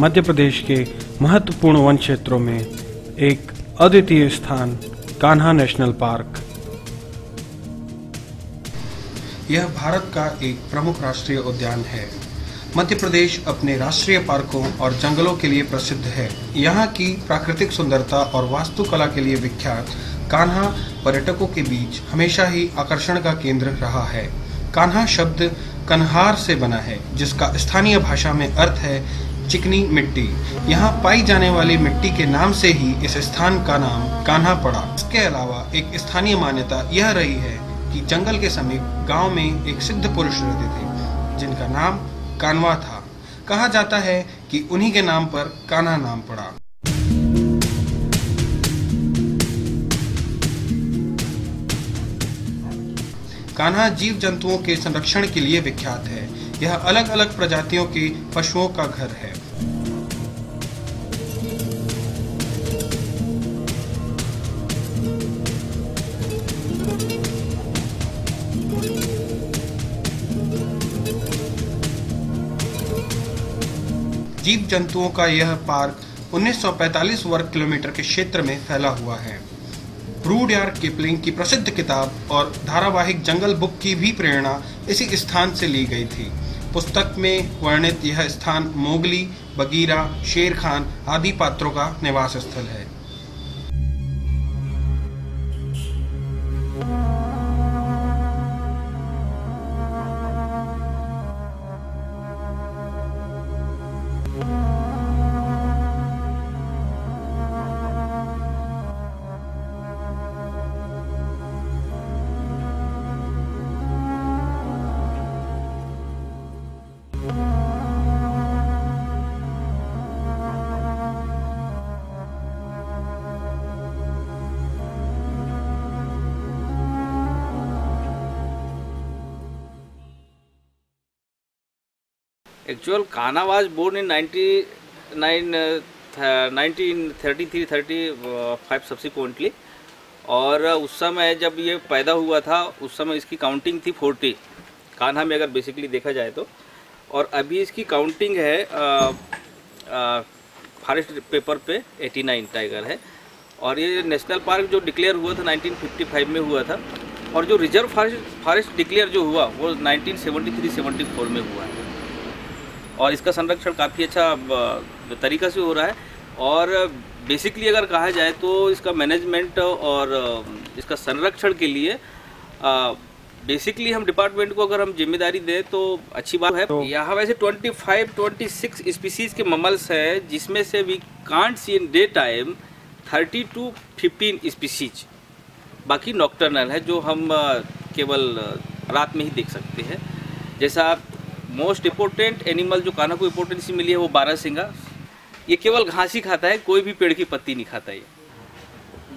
मध्य प्रदेश के महत्वपूर्ण वन क्षेत्रों में एक अद्वितीय स्थान कान्हा नेशनल पार्क। यह भारत का एक प्रमुख राष्ट्रीय उद्यान है। मध्य प्रदेश अपने राष्ट्रीय पार्कों और जंगलों के लिए प्रसिद्ध है। यहाँ की प्राकृतिक सुंदरता और वास्तुकला के लिए विख्यात कान्हा पर्यटकों के बीच हमेशा ही आकर्षण का केंद्र रहा है। कान्हा शब्द कन्हार से बना है, जिसका स्थानीय भाषा में अर्थ है चिकनी मिट्टी। यहाँ पाई जाने वाली मिट्टी के नाम से ही इस स्थान का नाम कान्हा पड़ा। इसके अलावा एक स्थानीय मान्यता यह रही है कि जंगल के समीप गांव में एक सिद्ध पुरुष रहते थे, जिनका नाम कान्हा था। कहा जाता है कि उन्हीं के नाम पर कान्हा नाम पड़ा। कान्हा जीव जंतुओं के संरक्षण के लिए विख्यात है। यह अलग अलग प्रजातियों के पशुओं का घर है। जीव जंतुओं का यह पार्क 1945 वर्ग किलोमीटर के क्षेत्र में फैला हुआ है। रूडयार्ड किपलिंग की प्रसिद्ध किताब और धारावाहिक जंगल बुक की भी प्रेरणा इसी स्थान से ली गई थी। पुस्तक में वर्णित यह स्थान मोगली, बगीरा, शेर खान आदि पात्रों का निवास स्थल है। Actual Kanha was born in 1933-35 subsequently, और उस समय जब ये पैदा हुआ था उस समय इसकी काउंटिंग थी 40 कान्हा में, अगर बेसिकली देखा जाए तो। और अभी इसकी काउंटिंग है फॉरेस्ट पेपर पे 89 टाइगर है। और ये नेशनल पार्क जो डिक्लेयर हुआ था 1955 में हुआ था, और जो रिजर्व फॉरेस्ट डिक्लेयर जो हुआ वो 1973-74 में हुआ है। और इसका संरक्षण काफ़ी अच्छा तरीक़ा से हो रहा है। और बेसिकली अगर कहा जाए तो इसका मैनेजमेंट और इसका संरक्षण के लिए बेसिकली हम डिपार्टमेंट को अगर हम जिम्मेदारी दें तो अच्छी बात है। तो यहाँ वैसे 25-26 स्पीसीज़ के ममल्स हैं, जिसमें से we can't see in day time 30-15 species. बाकी नॉक्टर्नल है जो हम केवल रात में ही देख सकते हैं। जैसा मोस्ट इम्पोर्टेंट एनिमल जो कान्हा को इम्पोर्टेंसी मिली है वो बारहसिंगा। ये केवल घास ही खाता है, कोई भी पेड़ की पत्ती नहीं खाता। ये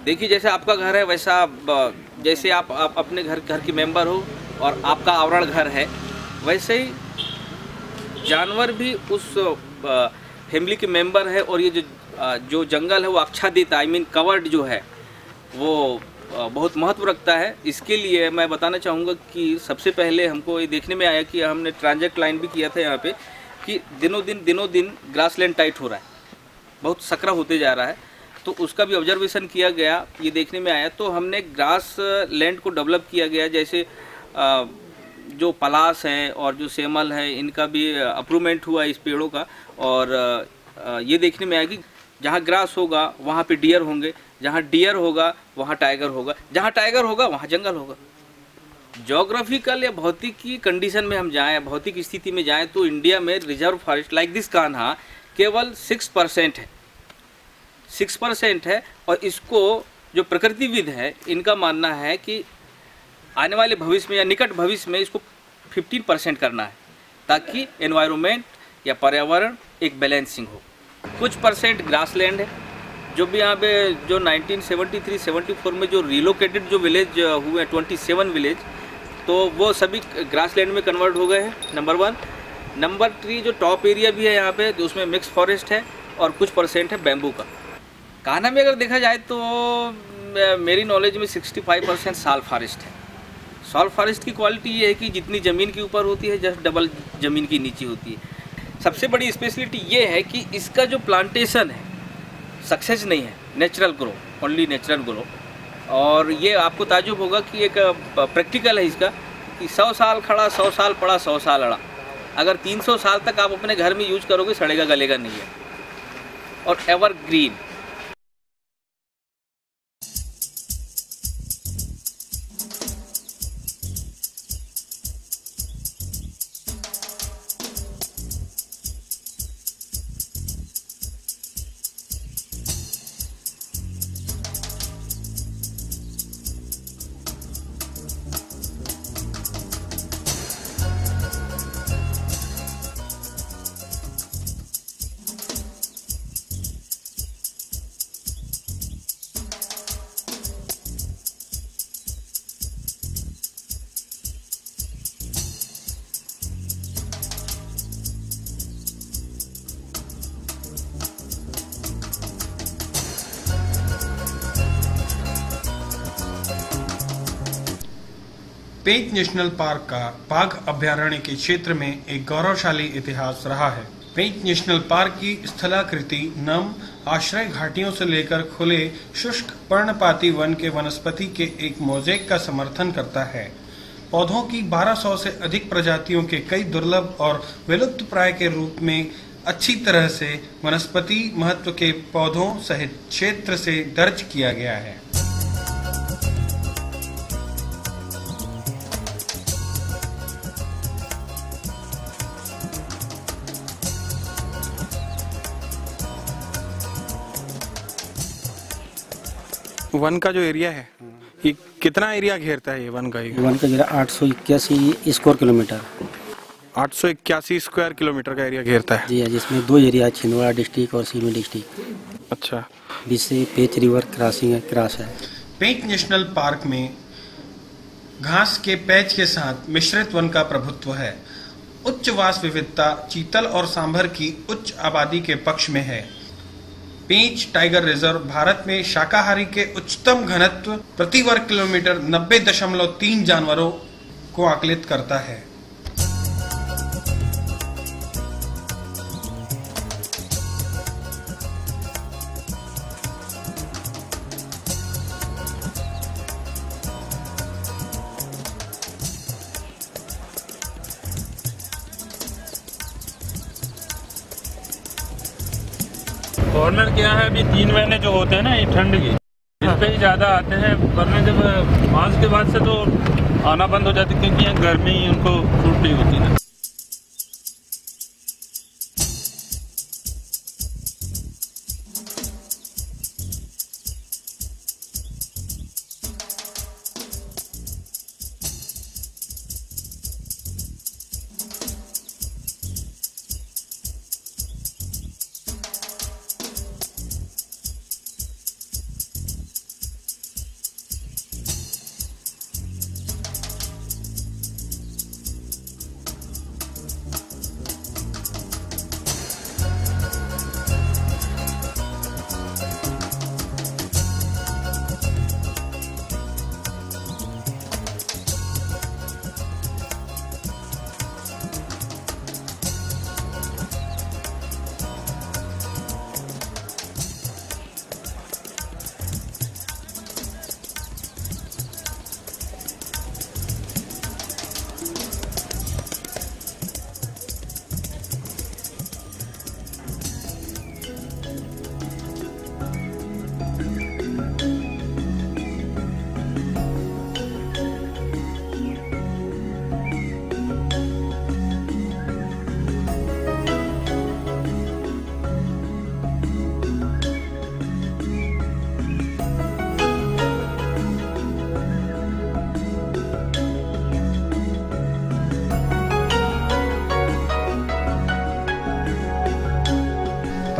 देखिए जैसे आपका घर है वैसा, जैसे आप अपने घर के मेंबर हो और आपका आवरण घर है, वैसे ही जानवर भी उस फैमिली के मेंबर है। और ये जो जंगल है वो आच्छादित, आई मीन कवर्ड जो है, वो बहुत महत्व रखता है। इसके लिए मैं बताना चाहूँगा कि सबसे पहले हमको ये देखने में आया कि हमने ट्रांजेक्ट लाइन भी किया था यहाँ पे कि दिनों दिन ग्रासलैंड टाइट हो रहा है, बहुत सकरा होते जा रहा है। तो उसका भी ऑब्जर्वेशन किया गया, ये देखने में आया। तो हमने ग्रास लैंड को डेवलप किया गया, जैसे जो पलास है और जो सेमल है इनका भी अप्रूवमेंट हुआ इस पेड़ों का। और ये देखने में आया कि जहाँ ग्रास होगा वहाँ पे डियर होंगे, जहाँ डियर होगा वहाँ टाइगर होगा, जहाँ टाइगर होगा वहाँ जंगल होगा। ज्योग्राफिकल या भौतिकी कंडीशन में हम जाएँ, भौतिक स्थिति में जाएँ, तो इंडिया में reserve forest like this Kanha केवल 6% है, 6% है। और इसको जो प्रकृतिविद है इनका मानना है कि आने वाले भविष्य में या निकट भविष्य में इसको 15% करना है, ताकि एनवायरनमेंट या पर्यावरण एक बैलेंसिंग हो। कुछ परसेंट ग्रासलैंड है, जो भी यहाँ पे जो 1973-74 में जो रिलोकेटेड जो विलेज हुए हैं 27 विलेज, तो वो सभी ग्रासलैंड में कन्वर्ट हो गए हैं, नंबर 1। नंबर 3 जो टॉप एरिया भी है यहाँ पे, तो उसमें मिक्स फॉरेस्ट है और कुछ परसेंट है बैम्बू का। कान्हा में अगर देखा जाए तो मेरी नॉलेज में 65% साल फॉरेस्ट है। साल फॉरेस्ट की क्वालिटी ये है कि जितनी ज़मीन के ऊपर होती है जस्ट डबल ज़मीन की नीचे होती है। सबसे बड़ी स्पेशलिटी ये है कि इसका जो प्लांटेशन है सक्सेस नहीं है, natural grow, only natural grow. और ये आपको ताजुब होगा कि एक प्रैक्टिकल है इसका कि 100 साल खड़ा, 100 साल पड़ा, 100 साल अड़ा। अगर 300 साल तक आप अपने घर में यूज करोगे सड़ेगा गलेगा नहीं है। और एवरग्रीन। पेंच नेशनल पार्क का बाघ अभयारण्य के क्षेत्र में एक गौरवशाली इतिहास रहा है। पेंच नेशनल पार्क की स्थलाकृति नम आश्रय घाटियों से लेकर खुले शुष्क पर्णपाती वन के वनस्पति के एक मोज़ेक का समर्थन करता है। पौधों की 1200 से अधिक प्रजातियों के कई दुर्लभ और विलुप्त प्राय के रूप में अच्छी तरह से वनस्पति महत्व के पौधों सहित क्षेत्र से दर्ज किया गया है। वन का जो एरिया है ये कितना एरिया घेरता है? ये वन का घेरा 881 स्क्वायर किलोमीटर। 881 स्क्वायर किलोमीटर का एरिया घेरता है जी हाँ, जिसमें 2 एरिया, छिंदवाड़ा डिस्ट्रिक्ट और सीमी डिस्ट्रिक्ट। अच्छा। जिससे पेंच रिवर क्रॉस है। पेंच नेशनल पार्क में घास के पैच के साथ मिश्रित वन का प्रभुत्व है। उच्च वास विविधता चीतल और सांभर की उच्च आबादी के पक्ष में है। पेंच टाइगर रिजर्व भारत में शाकाहारी के उच्चतम घनत्व प्रति वर्ग किलोमीटर 90.3 जानवरों को आकलित करता है। कॉर्नर क्या है, अभी 3 महीने जो होते हैं ना ये ठंड की, इस पे ही ज्यादा आते हैं। वरना जब मार्च के बाद से तो आना बंद हो जाती, क्योंकि यहाँ गर्मी उनको सूट नहीं होती ना।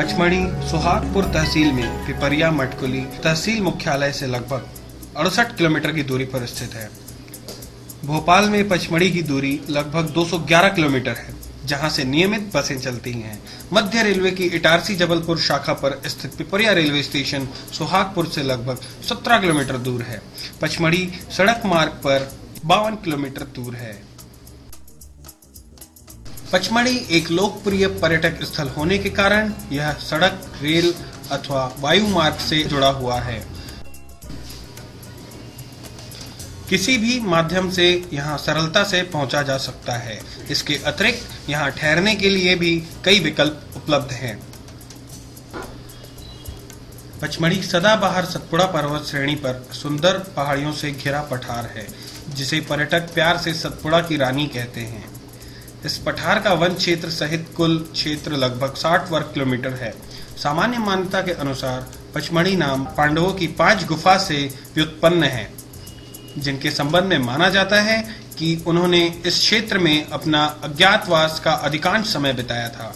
पचमढ़ी सुहागपुर तहसील में पिपरिया मटकुली तहसील मुख्यालय से लगभग 68 किलोमीटर की दूरी पर स्थित है। भोपाल में पचमढ़ी की दूरी लगभग 211 किलोमीटर है, जहां से नियमित बसें चलती हैं। मध्य रेलवे की इटारसी जबलपुर शाखा पर स्थित पिपरिया रेलवे स्टेशन सुहागपुर से लगभग 17 किलोमीटर दूर है। पचमढ़ी सड़क मार्ग पर 52 किलोमीटर दूर है। पचमढ़ी एक लोकप्रिय पर्यटक स्थल होने के कारण यह सड़क, रेल अथवा वायु मार्ग से जुड़ा हुआ है। किसी भी माध्यम से यहां सरलता से पहुंचा जा सकता है। इसके अतिरिक्त यहां ठहरने के लिए भी कई विकल्प उपलब्ध हैं। पचमढ़ी सदाबहार सतपुड़ा पर्वत श्रेणी पर सुंदर पहाड़ियों से घिरा पठार है, जिसे पर्यटक प्यार से सतपुड़ा की रानी कहते हैं। इस पठार का वन क्षेत्र सहित कुल क्षेत्र लगभग 60 वर्ग किलोमीटर है। सामान्य मान्यता के अनुसार पचमढ़ी नाम पांडवों की 5 गुफा से व्युत्पन्न है, जिनके संबंध में माना जाता है कि उन्होंने इस क्षेत्र में अपना अज्ञातवास का अधिकांश समय बिताया था।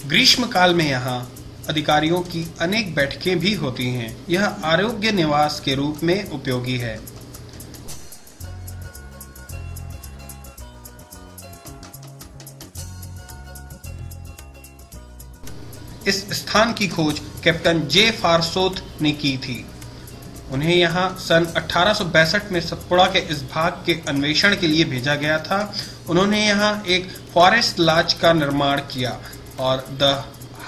ग्रीष्म काल में यहाँ अधिकारियों की अनेक बैठकें भी होती हैं। यह आरोग्य निवास के रूप में उपयोगी है। इस स्थान की खोज कैप्टन जे फारसोत ने की थी। उन्हें यहाँ सन 1862 में सतपुड़ा के इस भाग के अन्वेषण के लिए भेजा गया था। उन्होंने यहाँ एक फॉरेस्ट लॉज का निर्माण किया और the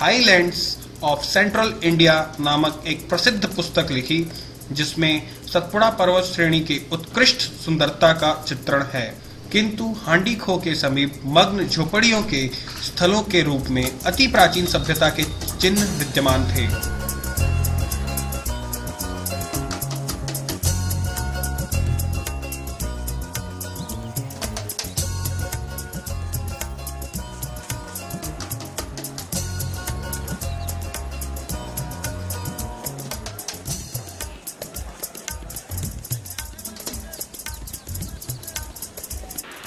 highlands of central India नामक एक प्रसिद्ध पुस्तक लिखी, जिसमें सतपुड़ा पर्वत श्रेणी की उत्कृष्ट सुंदरता का चित्रण है, किंतु हांडीखो के समीप मग्न झोपड़ियों के स्थलों के रूप में अति प्राचीन सभ्यता के चिन्ह विद्यमान थे।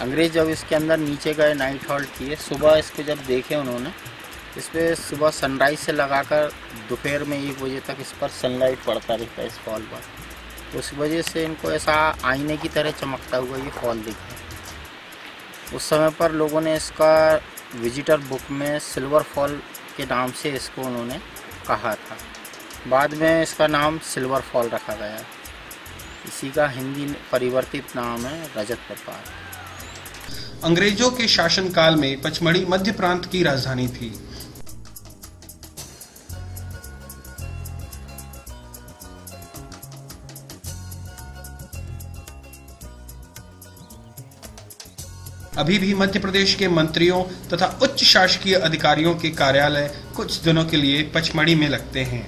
अंग्रेज जब इसके अंदर नीचे गए, नाइट हॉल्ट किए, सुबह इसको जब देखे उन्होंने, इस पर सुबह सनराइज से लगाकर दोपहर में 1 बजे तक इस पर सनलाइट पड़ता रहता है इस फॉल पर। उस वजह से इनको ऐसा आईने की तरह चमकता हुआ ये फॉल दिखता। उस समय पर लोगों ने इसका विजिटर बुक में सिल्वर फॉल के नाम से इसको उन्होंने कहा था। बाद में इसका नाम सिल्वर फॉल रखा गया। इसी का हिंदी परिवर्तित नाम है रजत प्रपात। अंग्रेजों के शासनकाल में पचमढ़ी मध्य प्रांत की राजधानी थी। अभी भी मध्य प्रदेश के मंत्रियों तथा उच्च शासकीय अधिकारियों के कार्यालय कुछ दिनों के लिए पचमढ़ी में लगते हैं।